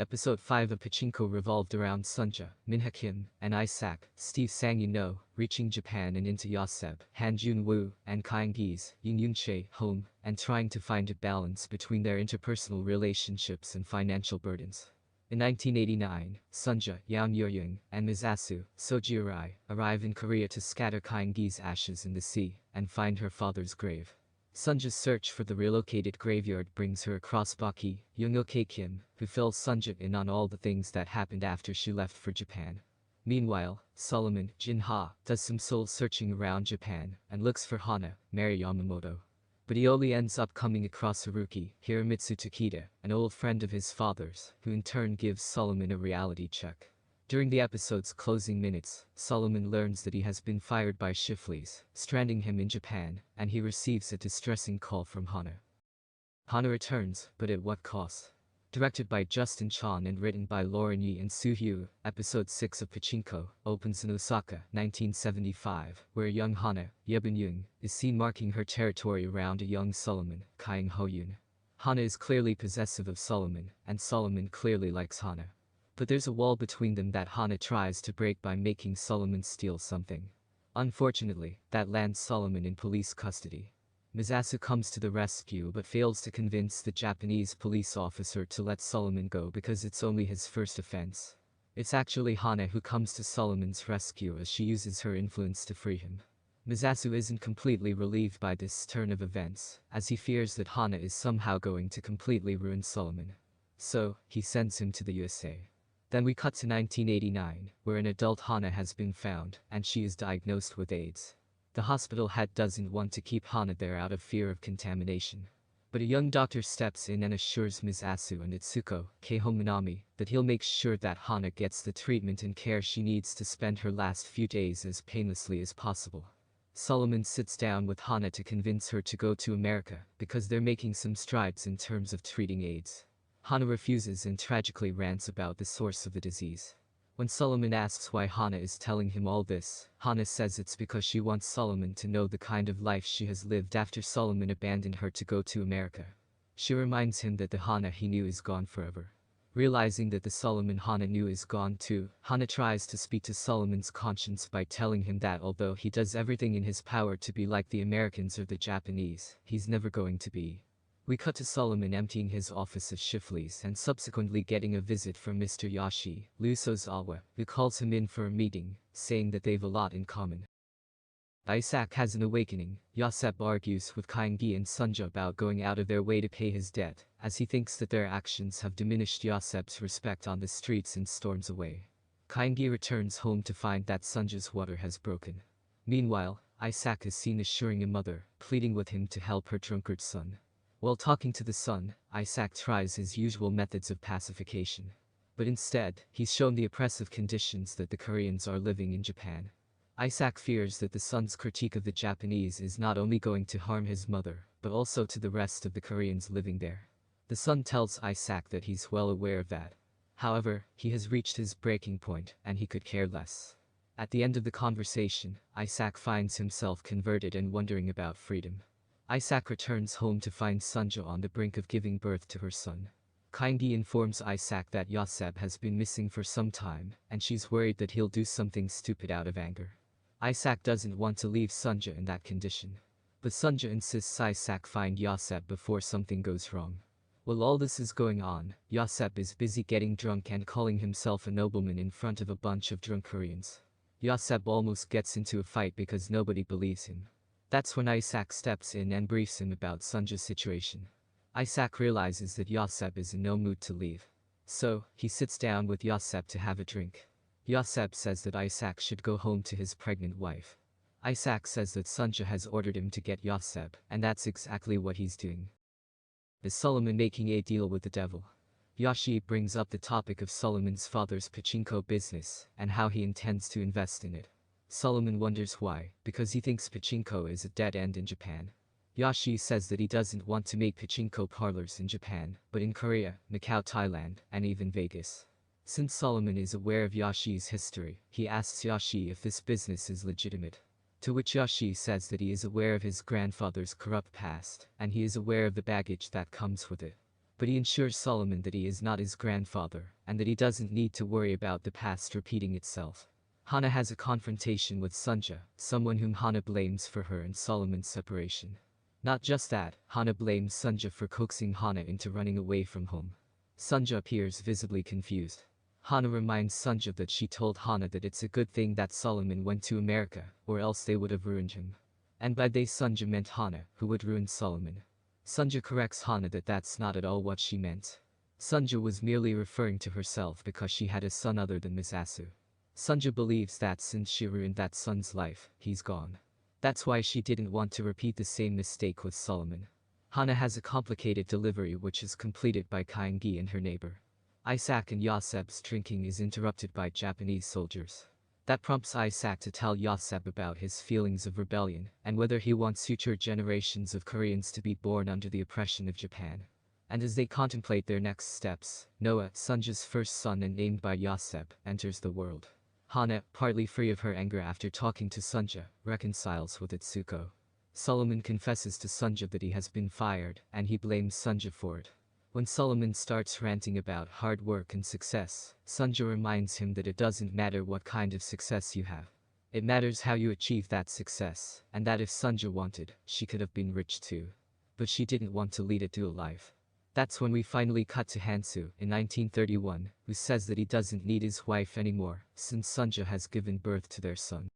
Episode 5 of Pachinko revolved around Sunja, Minha Kim, and Isak, Steve Sang reaching Japan and into Yoseb, Han Jun-woo, and Kyung-gi's Yoon Yun-chae home, and trying to find a balance between their interpersonal relationships and financial burdens. In 1989, Sunja, Yeon Yo-young, and Misasu, Soji-rai, arrive in Korea to scatter Kyung-gi's ashes in the sea and find her father's grave. Sunja's search for the relocated graveyard brings her across Baki, Young-ok Kim, who fills Sunja in on all the things that happened after she left for Japan. Meanwhile, Solomon, Jin-ha, does some soul-searching around Japan and looks for Hana, Mary Yamamoto. But he only ends up coming across Haruki, Hiramitsu Takeda, an old friend of his father's, who in turn gives Solomon a reality check. During the episode's closing minutes, Solomon learns that he has been fired by Shifleys, stranding him in Japan, and he receives a distressing call from Hana. Hana returns, but at what cost? Directed by Justin Chon and written by Lauren Yi and Soo Hyo, Episode 6 of Pachinko opens in Osaka, 1975, where a young Hana, Yebun Young, is seen marking her territory around a young Solomon, Kyung Ho-yoon. Hana is clearly possessive of Solomon, and Solomon clearly likes Hana. But there's a wall between them that Hana tries to break by making Solomon steal something. Unfortunately, that lands Solomon in police custody. Misasu comes to the rescue but fails to convince the Japanese police officer to let Solomon go because it's only his first offense. It's actually Hana who comes to Solomon's rescue as she uses her influence to free him. Misasu isn't completely relieved by this turn of events, as he fears that Hana is somehow going to completely ruin Solomon. So, he sends him to the USA. Then we cut to 1989, where an adult Hana has been found, and she is diagnosed with AIDS. The hospital head doesn't want to keep Hana there out of fear of contamination. But a young doctor steps in and assures Misasu and Itsuko, Keiho Minami, that he'll make sure that Hana gets the treatment and care she needs to spend her last few days as painlessly as possible. Solomon sits down with Hana to convince her to go to America, because they're making some strides in terms of treating AIDS. Hana refuses and tragically rants about the source of the disease. When Solomon asks why Hana is telling him all this, Hana says it's because she wants Solomon to know the kind of life she has lived after Solomon abandoned her to go to America. She reminds him that the Hana he knew is gone forever. Realizing that the Solomon Hana knew is gone too, Hana tries to speak to Solomon's conscience by telling him that although he does everything in his power to be like the Americans or the Japanese, he's never going to be. We cut to Solomon emptying his office of Shifleys and subsequently getting a visit from Mr. Yashi, Lusozawa, who calls him in for a meeting, saying that they've a lot in common. Isak Has An Awakening. Yosep argues with Kyung-gi and Sunja about going out of their way to pay his debt, as he thinks that their actions have diminished Yosep's respect on the streets and storms away. Kyung-gi returns home to find that Sunja's water has broken. Meanwhile, Isak is seen assuring a mother, pleading with him to help her drunkard son. While talking to the son, Isak tries his usual methods of pacification. But instead, he's shown the oppressive conditions that the Koreans are living in Japan. Isak fears that the son's critique of the Japanese is not only going to harm his mother, but also to the rest of the Koreans living there. The son tells Isak that he's well aware of that. However, he has reached his breaking point, and he could care less. At the end of the conversation, Isak finds himself converted and wondering about freedom. Isak returns home to find Sunja on the brink of giving birth to her son. Kyung-gi informs Isak that Yoseb has been missing for some time, and she's worried that he'll do something stupid out of anger. Isak doesn't want to leave Sunja in that condition. But Sunja insists Isak find Yoseb before something goes wrong. While all this is going on, Yoseb is busy getting drunk and calling himself a nobleman in front of a bunch of drunk Koreans. Yoseb almost gets into a fight because nobody believes him. That's when Isak steps in and briefs him about Sunja's situation. Isak realizes that Yoseb is in no mood to leave. So, he sits down with Yoseb to have a drink. Yoseb says that Isak should go home to his pregnant wife. Isak says that Sunja has ordered him to get Yoseb, and that's exactly what he's doing. Is Solomon making a deal with the devil? Yashi brings up the topic of Solomon's father's pachinko business, and how he intends to invest in it. Solomon wonders why, because he thinks pachinko is a dead end in Japan. Yashi says that he doesn't want to make pachinko parlors in Japan, but in Korea, Macau, Thailand, and even Vegas. Since Solomon is aware of Yashi's history, he asks Yashi if this business is legitimate. To which Yashi says that he is aware of his grandfather's corrupt past, and he is aware of the baggage that comes with it. But he ensures Solomon that he is not his grandfather, and that he doesn't need to worry about the past repeating itself. Hana has a confrontation with Sunja, someone whom Hana blames for her and Solomon's separation. Not just that, Hana blames Sunja for coaxing Hana into running away from home. Sunja appears visibly confused. Hana reminds Sunja that she told Hana that it's a good thing that Solomon went to America, or else they would have ruined him. And by they Sunja meant Hana, who would ruin Solomon. Sunja corrects Hana that that's not at all what she meant. Sunja was merely referring to herself because she had a son other than Misasu. Sunja believes that since she ruined that son's life, he's gone. That's why she didn't want to repeat the same mistake with Solomon. Hana has a complicated delivery which is completed by Kaingi and her neighbor. Isak and Yoseb's drinking is interrupted by Japanese soldiers. That prompts Isak to tell Yoseb about his feelings of rebellion and whether he wants future generations of Koreans to be born under the oppression of Japan. And as they contemplate their next steps, Noah, Sunja's first son and named by Yoseb, enters the world. Hana, partly free of her anger after talking to Sunja, reconciles with Itsuko. Solomon confesses to Sunja that he has been fired, and he blames Sunja for it. When Solomon starts ranting about hard work and success, Sunja reminds him that it doesn't matter what kind of success you have. It matters how you achieve that success, and that if Sunja wanted, she could have been rich too. But she didn't want to lead a dual life. That's when we finally cut to Hansu, in 1931, who says that he doesn't need his wife anymore, since Sunja has given birth to their son.